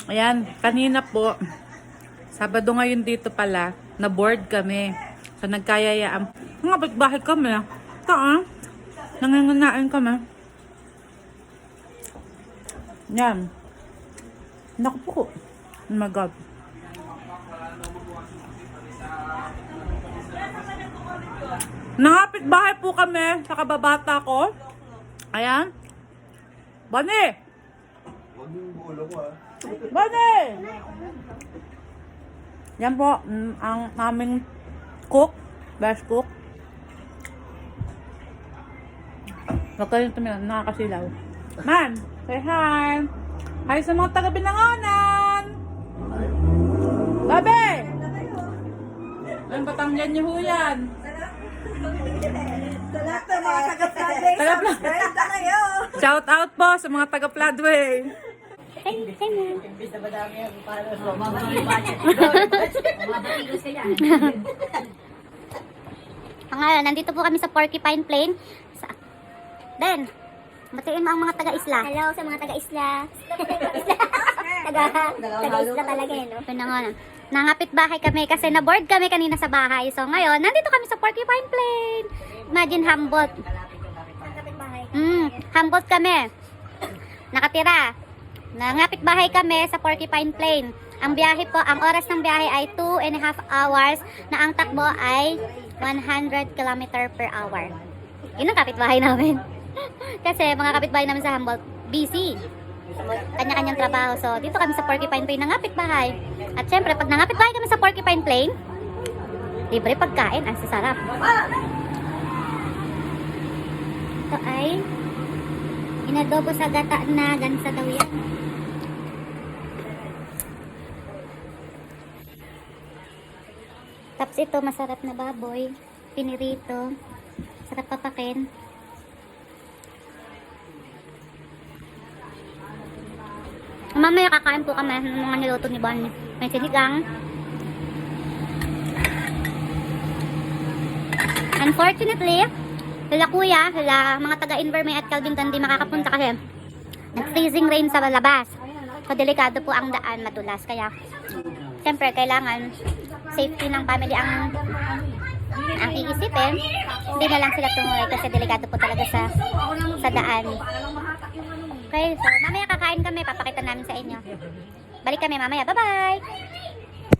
Ayan, kanina po, Sabado ngayon dito pala, na-board kami. So, nagkayayaan. Mga bahay kami. Ito nanganganaan kami. Yan. Naku po. Oh my God. Nangapit bahay po kami sa kababata ko. Ayan. Bani! Huwag yung bulo ko Bani! Yan po, ang aming cook. Best cook. Huwag kayo nakakasilaw. Man, say hi! Hi sa mga taga-Binangonan! Gabi! Ang Batangan niyo ho yan. Sa lahat ng mga taga-Floodway, subscribe na kayo! Shout out po sa mga taga-Floodway. Nandito po kami sa Porcupine Plain. Den, batiin mo ang mga taga-isla. Hello sa mga taga-isla. Taga-isla talaga eh, no? Nangapit bahay kami kasi na-board kami kanina sa bahay. So ngayon, nandito kami sa Porcupine Plain. Imagine Humboldt. Humboldt kami. Nakatira. Nangapit bahay kami sa Porcupine Plain. Ang biyahe po, ang oras ng biyahe ay 2.5 hours na ang takbo ay 100 km per hour. Yun ang kapitbahay namin. Kasi mga kapitbahay namin sa Humboldt, busy. Kanya-kanyang trabaho. So, dito kami sa Porcupine Plain, nangapit bahay. At syempre, pag nangapit bahay kami sa Porcupine Plain, libre pagkain. Ang sasarap. Ito ay inadobo sa gata na gansa daw yan. Tapos ito, masarap na baboy. Pinirito. Sarap papakin. Mamaya kakain po kami ng mga niluto ni Bonnie. May sinigang. Unfortunately, sila kuya, sila mga taga-Invermay at Calvinton di makakapunta kasi nag-freezing rain sa labas. So, delikado po ang daan, madulas. Kaya, siyempre, kailangan safety ng family ang iisipin. Hindi na lang sila tumuloy kasi delikado po talaga sa daan. Okay, so mamaya kakain kami, papakita namin sa inyo. Balik kami mamaya, bye-bye!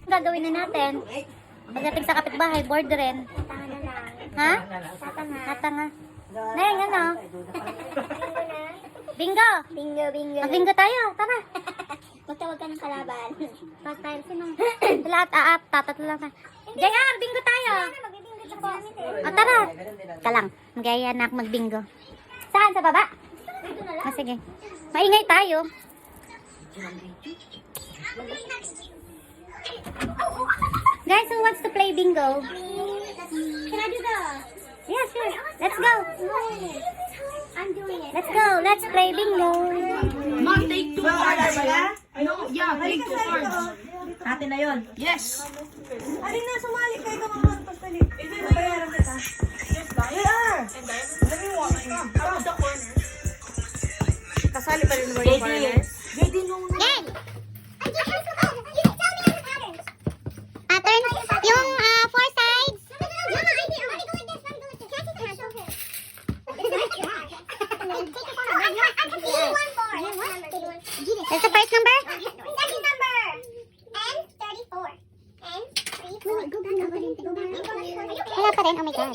Gagawin na natin. Pagdating sa kapitbahay, board rin. Ha? Tatanga. Neng, ano? Bingo! Bingo. Mag-bingo tayo, tara! Magtawag ka ng kalaban. Tawag tayo, sinong? Lahat, tatatlo lang. JR, bingo tayo! O, tara! Ka lang, magaya na mag-bingo. Saan? Sa baba? Sige. Maingay tayo. Guys, who wants to play bingo? Can I do that? Yeah, sure. Let's go. I'm doing it. Let's go. Let's play bingo. Mom, take 2 cards. No, yeah, take 2 cards. Atin na yun. Yes. Alin na, sumali kayo ka mga pagpalit. Bayaran kita. JR! Kasali pa rin mo yung foreigners? Yan! Pattern? Yung 4 sides? That's the first number? Second number! And 34. And 3, 4. Wala pa rin, oh my God.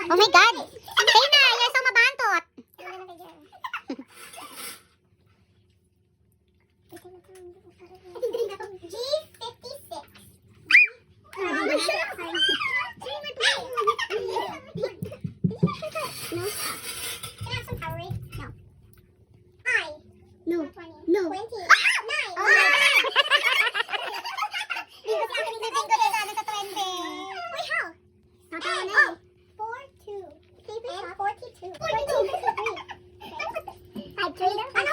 Oh my God! Tina, you're so mabantot! G56. No. No. 20. 9. Oh my God! Wait, how? And 42. 42. 42. 42. 43. 5, 3.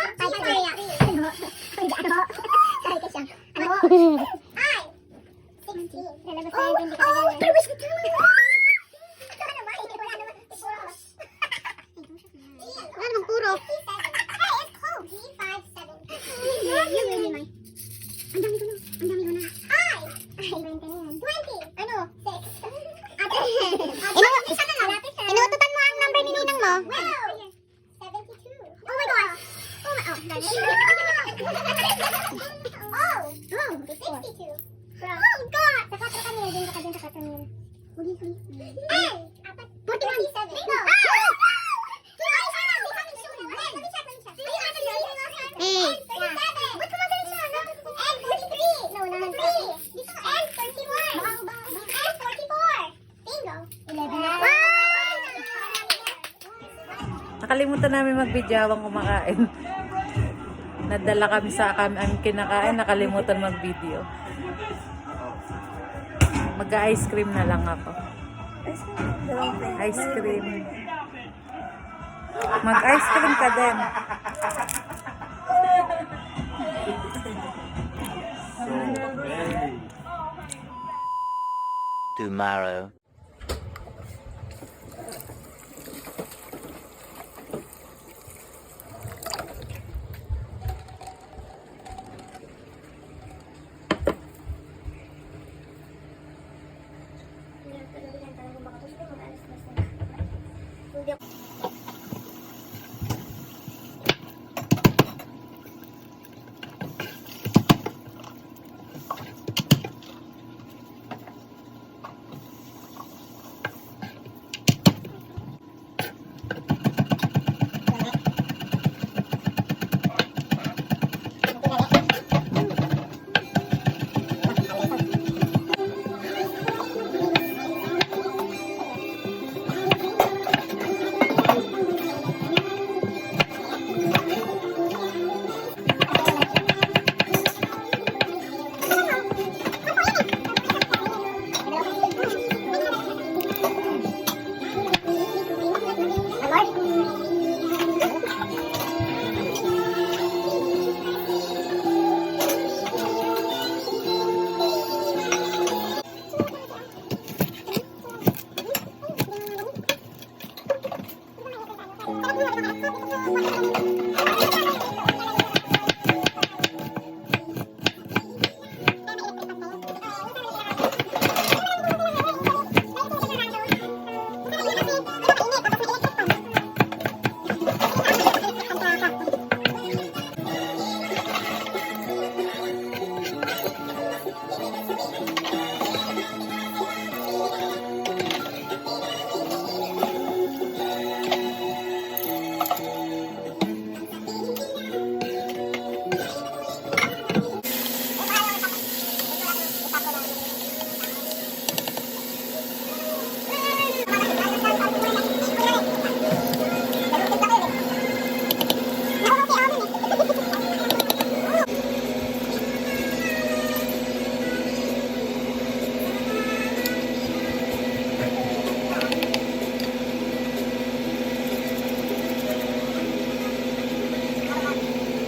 Oh, 62. Oh, God! Sa Katamil, din ka din sa Katamil. Huli. Ay! 41. Bingo! Hey! Ba't ka magaling siya? N43! No, naman 3! Dito ka N31! N44! Bingo! 11. Nakalimutan namin mag-video habang kumakain. Nadala kami sa aming kinakain, nakalimutan mag-video. Mag-ice cream na lang ako. Ice cream. Mag-ice cream ka din. Tomorrow.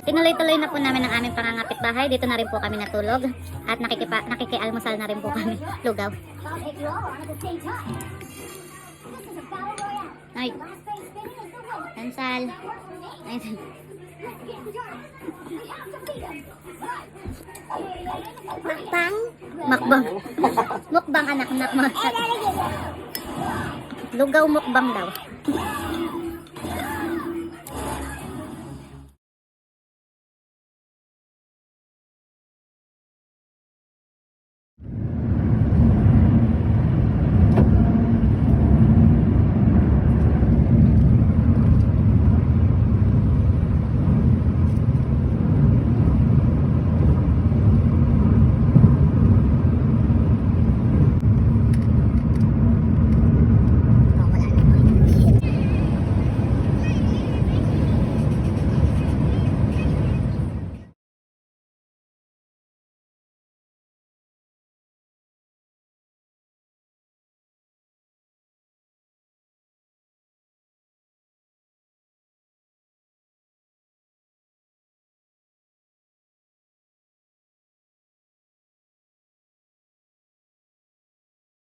Tinuloy-tuloy na po namin ang aming pangangapit bahay. Dito na rin po kami natulog. At nakikialmusal na rin po kami. Lugaw. Ay. Almusal. Ay. Mukbang? Mukbang. Mukbang anak mo. Lugaw mukbang daw.